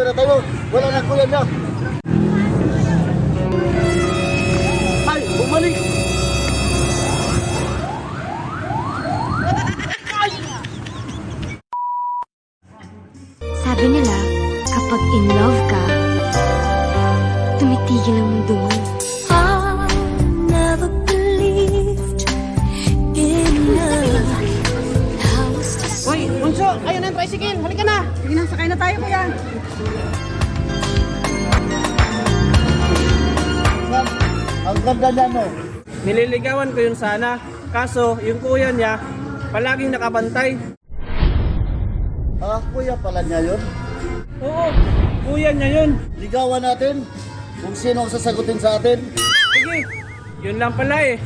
Pero tayo, wala na kuya niya. Ay, bumalik! Sabi nila, kapag in love ka, tumitigil ang mundo mo. I never believed in love. Hoy, Bunso, ayun ang tricycle. Halika na. Sige na, sakay na tayo kuya. Sam, ang ganda niya, no? Nililigawan ko yun sana. Kaso, yung kuya niya, palaging nakabantay. Ah, kuya pala niya yun. Oo, kuya niya yun. Ligawan natin kung sino ang sasagutin sa atin. Sige, yun lang pala eh.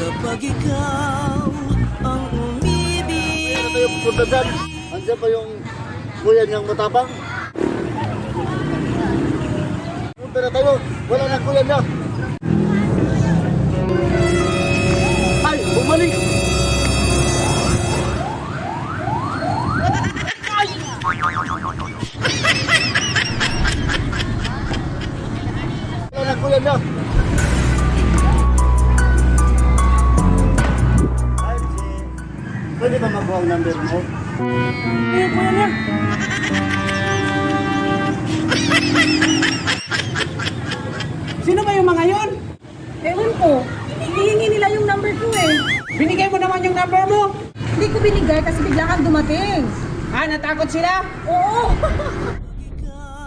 Kapag ikaw ang umibig. Ano tayo pupunta dyan? Andiyan pa yung kuya niyang matapang. Punta na tayo, wala na kuya niya. Ay, bumalik! Wala na kuya niya. Ay, pwede ba makuha ang number mo? Ayun, kuya niya. Sino ba yung mga yun? Ewan ko, hihingi nila yung number ko eh. Binigay mo naman yung number mo. Hindi ko binigay kasi bigla kang dumating. Ah, natakot sila? Oo!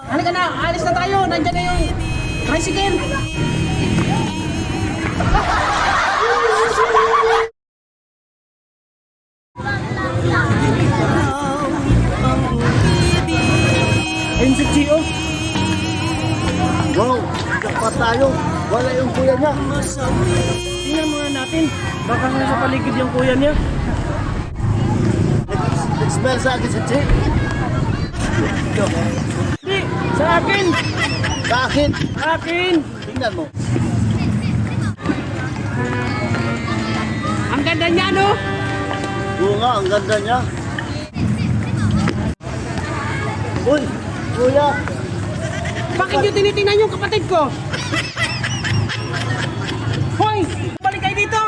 Halika na, alis na tayo. Nandyan na yung tricycle. Ayun si Gio. Wow, dapat tayo. Wala yung kuya niya. Tingnan muna natin. Baka nasa paligid yung kuya niya. Nag-smell sa akin si Chick. Hindi, sa akin. Sa akin. Sa akin. Tingnan mo. Ang ganda niya, no? Oo nga, ang ganda niya. Uy, kuya. Bakit niyo tinitingnan yung kapatid ko? Hoy! Balik kayo dito!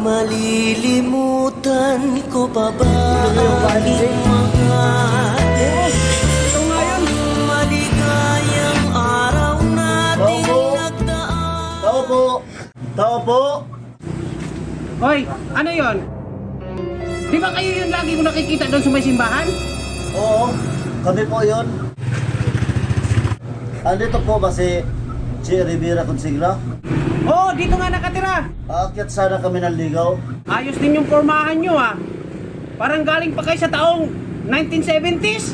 Malilimutan ko pa ba ang aking mahal? Ito nga yun. Maligayang araw nating nagdaan. Tao po. Tao po. Hoy, ano yon? Di ba kayo yung lagi ko nakikita doon sa may simbahan? Oo, kami po yun. Andito po ba si G. Rivera Consigla? Oo, dito nga nakatira. Aakyat sana kami ng ligaw. Ayos din yung pormahan nyo, ah. Parang galing pa kayo sa taong 1970s.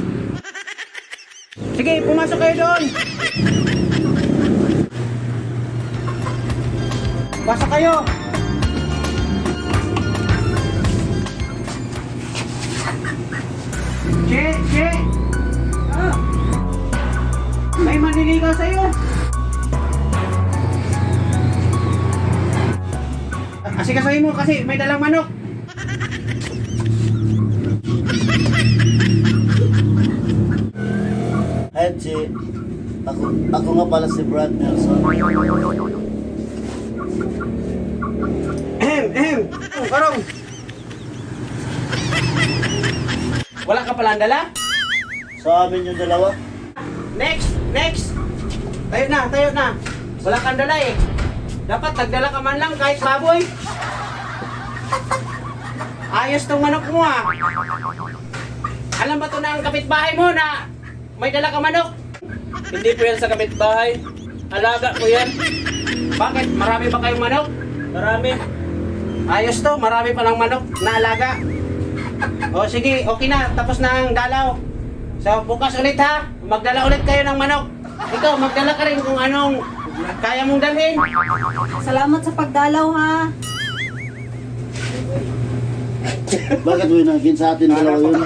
Sige, pumasok kayo doon. Pasok kayo. Che! Ah. May manliligaw sa'yo. Asikasahin mo kasi may dalang manok. Ay, G. Ako nga pala si Brad Nelson. Karong. Wala ka palang dala? Sa amin yung dalawa. Next! Tayo na. Wala kang dala eh. Dapat nagdala ka man lang kahit baboy. Ayos tong manok mo ah. Alam ba to na ang kapitbahay mo na may dala ka manok? Hindi po yan sa kapitbahay. Alaga ko yan. Bakit? Marami ba kayong manok? Marami. Ayos to, marami palang manok na alaga. O sige, okay na. Tapos na ang dalaw. So bukas ulit ha. Magdala ulit kayo ng manok. Ikaw, magdala ka rin kung anong kaya mong dalhin. Salamat sa pagdalaw ha. Bakit mo inagin sa atin dalawa yun?